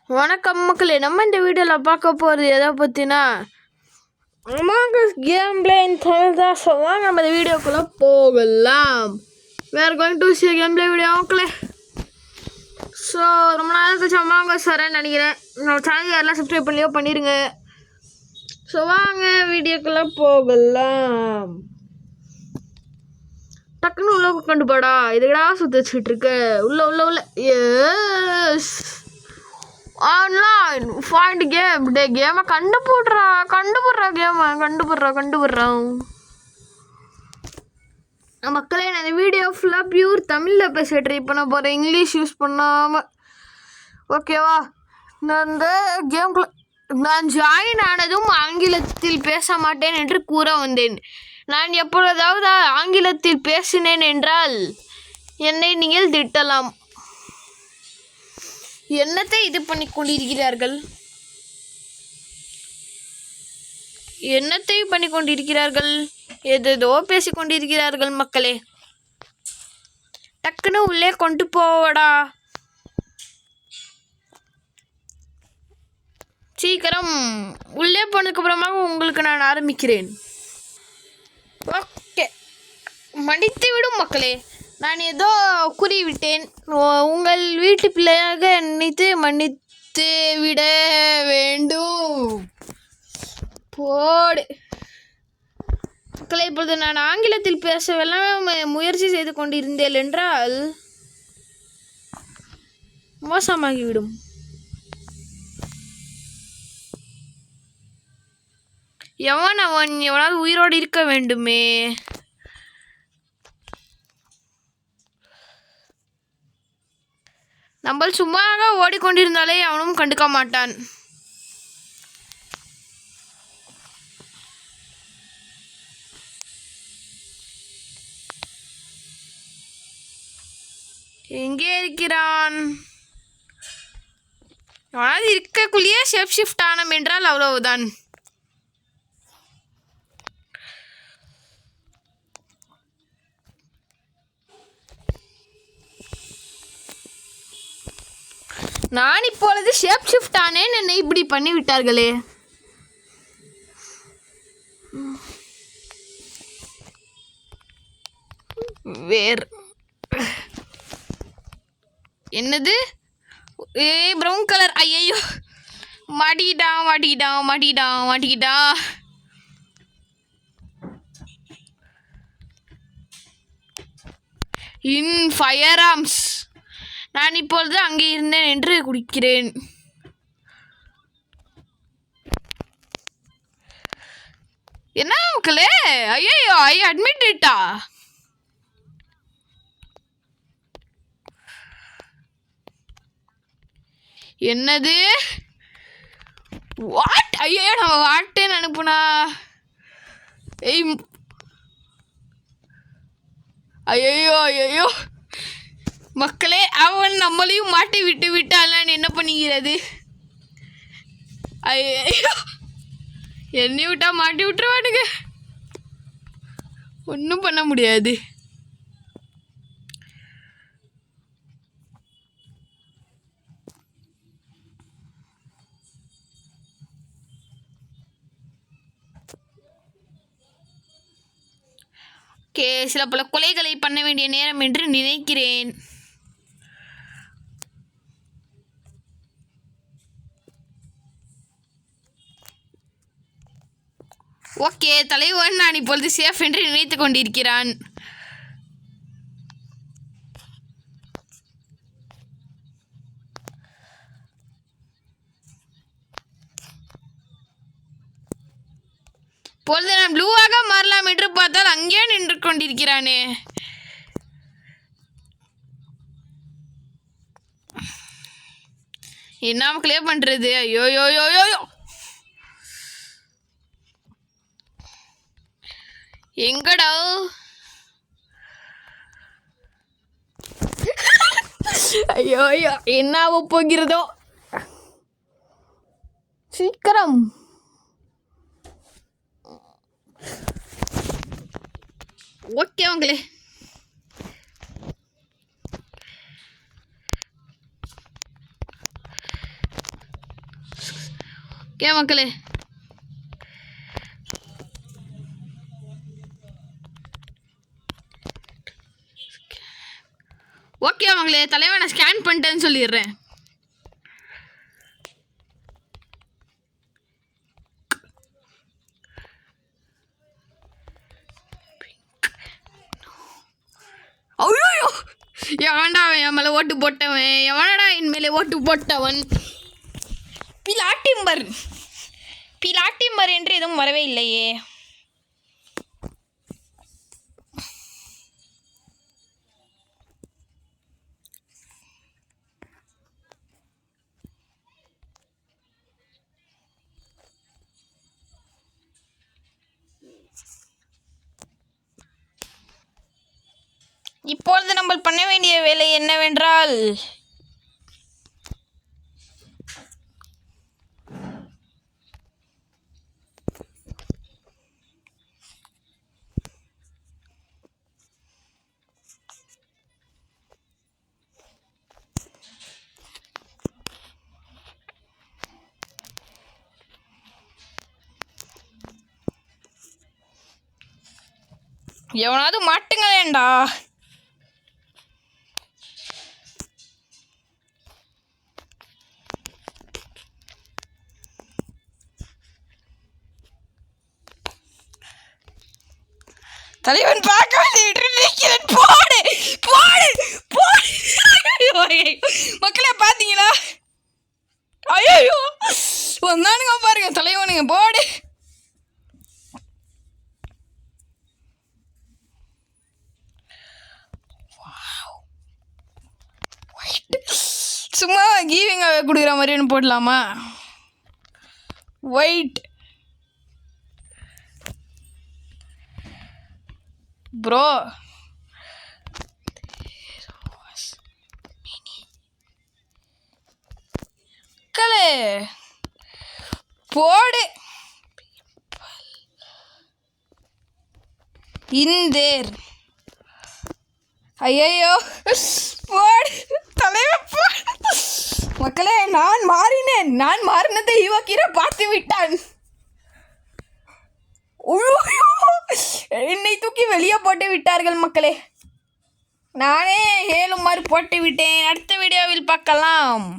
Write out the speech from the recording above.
வணக்கம் மக்களே, நம்ம இந்த வீடியோவில் பார்க்க போகிறது எதை பற்றினா among us game play in Tamil தான். ஸோ வாங்க நம்ம இந்த வீடியோக்குள்ளே போகலாம். We are going to see game play video மக்களே. ஸோ ரொம்ப நாள் கழிச்சு அமாங் அஸ் வரேன்னு நினைக்கிறேன். நம்ம சேனல் யாரெல்லாம் சப்ஸ்கிரைப் பண்ணியோ பண்ணிடுங்க. ஸோ வாங்க வீடியோக்குள்ளே போகலாம். டக்குன்னு உள்ள கொண்டு போடா, இதுக்கடா சுற்றி வச்சுட்டு இருக்க. உள்ள எஸ் ஆன்லைன் ஃபைண்ட் கேம். டே கேமை கண்டுபிடுறா கேமை கண்டுபிடுறான். மக்களே, நான் இந்த வீடியோ ஃபுல்லாக பியூர் தமிழில் பேச ட்ரை பண்ண போகிறேன், இங்கிலீஷ் யூஸ் பண்ணாமல். ஓகேவா? நான் இந்த கேம்குள்ளே நான் ஜாயின் ஆனதும் ஆங்கிலத்தில் பேச மாட்டேன் என்று கூற வந்தேன். நான் எப்பொழுதாவது ஆங்கிலத்தில் பேசினேன் என்றால் என்னை நீங்கள் திட்டலாம். என்னத்தை இது பண்ணி கொண்டிருக்கிறார்கள்? ஏதேதோ பேசிக் கொண்டிருக்கிறார்கள் மக்களே. டக்குன்னு உள்ளே கொண்டு போவடா, சீக்கிரம். உள்ளே போனதுக்கு அப்புறமாக உங்களுக்கு நான் ஆரம்பிக்கிறேன். ஓகே, மன்னித்து விடும் மக்களே, நான் ஏதோ கூறிவிட்டேன். உங்கள் வீட்டு பிள்ளையாக நினைத்து மன்னித்து விட வேண்டும். போடு மக்களே, இப்பொழுது நான் ஆங்கிலத்தில் பேசவெல்லாம் முயற்சி செய்து கொண்டிருந்தேன் என்றால் மோசமாகிவிடும். எவனாவது உயிரோடு இருக்க வேண்டுமே. நம்ம சும்மாக ஓடிக்கொண்டிருந்தாலே அவனும் கண்டுக்க மாட்டான். எங்கே இருக்கிறான்? அவனாவது இருக்கக்குள்ளேயே ஷேப் ஷிஃப்ட் ஆனோம் என்றால் அவ்வளவுதான். நான் இப்பொழுது ஷேப் ஷிஃப்ட் ஆனேன், என்னை இப்படி பண்ணி விட்டார்களே. வேறு என்னது? Brown colour. ஐயோ, மாட்டிக்கிட்டா. In fire arms. நான் இப்பொழுது அங்கே இருந்தேன் என்று குடிக்கிறேன். என்ன மக்களே? ஐயோ, ஐ அட்மிட் இட்டா. என்னது? வாட்? ஐயோ, நம்ம வாட்டேன்னு அனுப்புனா. ஐயோ மக்களே, அவன் நம்மளையும் மாட்டி விட்டு விட்டாலான்னு என்ன பண்ணுகிறது? ஐயோ, என்னை விட்டா மாட்டி விட்டுருவானுங்க, ஒன்றும் பண்ண முடியாது. ஓகே, சில பல கொலைகளை பண்ண வேண்டிய நேரம் என்று நினைக்கிறேன். ஓகே, தலைவன் நான் இப்பொழுது சேஃப் என்று நினைத்து கொண்டிருக்கிறான். இப்பொழுது நான் ப்ளூவாக மாறலாம் என்று பார்த்தால் அங்கே நின்று கொண்டிருக்கிறானே. என்ன மக்களே பண்றது? ஐயோ, எங்கடா? ஐயோ, என்ன ஆக போகிறதோ? சீக்கிரம். ஓகே மக்களே, ஓகே மக்களே, ஓகே மக்களே, தலைவனை ஸ்கேன் பண்ணிட்டேன்னு சொல்லிடுறேன். ஐயோ, எவன்டா என் மேலே ஓட்டு போட்டவன்? எவனடா என் மேலே ஓட்டு போட்டவன்? பிலாட்டிம்பர் என்று எதுவும் வரவே இல்லையே. இப்பொழுது நம்ம பண்ண வேண்டிய வேலை என்னவென்றால், எவனாவது மாட்டுங்களேண்டா. தலைவன் பார்க்க வேண்டிய போடு போடு போடு. மக்களே பார்த்தீங்களா? ஐயோ வந்தானுங்க பாருங்க தலைவனுங்க. போடு. சும்மா கீவிங்க கொடுக்குற மாதிரி ஒன்று போடலாமா? White bro. மக்களே போடு. இந்தேர். ஐயோ போடு தலைவன் போடு. மக்களே நான் மாறினேன். நான் மாறினதை யுவக்கிர பார்த்து விட்டான். என்னை தூக்கி வெளியே போட்டு விட்டார்கள் மக்களே. நானே 7 மாறு போட்டு விட்டேன். அடுத்த வீடியோவில் பார்க்கலாம்.